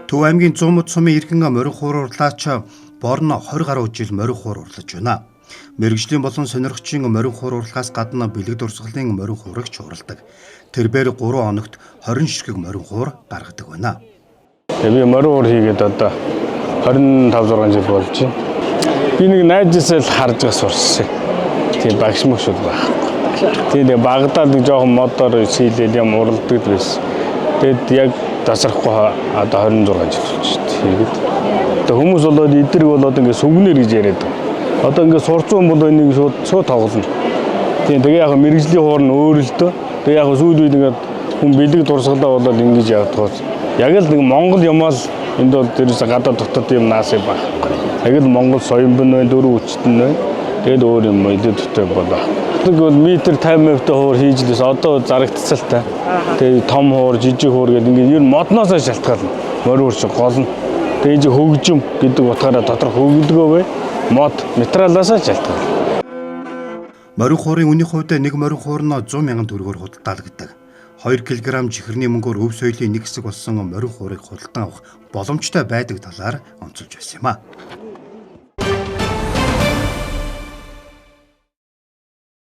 Төв аймгийн 100 мод сумын иргэн морин хуур урлаач борно 20 гаруй жил морин хуур урлаж байна. Мэргэжлийн болон сонирхчийн морин хуур урлагаас гадна бэлэг дурсгалын морин хуурагч уралдаг. Тэрбээр 3 хоногт 20 ширхэг морин хуур гаргадаг байна. Би морин хуур хийгээд одоо 25-6 жил болж байна. Би нэг найзсаа л харж байгаа сурсан. Тийм багш мөшүүд баг. Тэгээд багадаа нэг жоохон модоор шийлээд юм уралдаг байсан. Тэгэд яг тасрахгүй одоо 26 жил болж байна. Тэгээд хүмүүс болоод эдгэрэг болоод ингээд сүгнэр гэж яриад байна. Одоо ингээд сурцсан бол энийг шууд тоглоно. Тийм тэгээ яг мэрэгжлийн хуур нь өөр л дөө. Тэгээ яг сүүл үед ингээд хүн бэлэг дурсгалаа болоод ингэж явдаг. Яг л нэг Монгол юмаа л энд бол дээрээс гадаад дотоод юм наасаа байхгүй. Яг л Монгол соён бэн дөрөв хүчтэн байна. Тэгээд өөр юм эдийн дотор болоо. Нэг бол метр 50 мөвтэй хуур хийж лээс одоо зарагдцалтай. Тэгээд том хуур, жижиг хуур гэдэг ингээд ер нь модноосоо шалтгаална. Морин хуур шиг гол нь. Тэгээд хөгжим гэдэг утгаараа доторх хөгөлгөө бай. Мод материалаасаа шалтгаална. Морин хуурын үнийн хувьд нэг морин хуур нь 100 мянган төгрөгөөр худалдаалагддаг. 2 кг чихэрний мөнгөөр өв соёлын нэг хэсэг болсон морин хуурыг худалдан авах боломжтой байдаг талаар онцолж байсан юм а.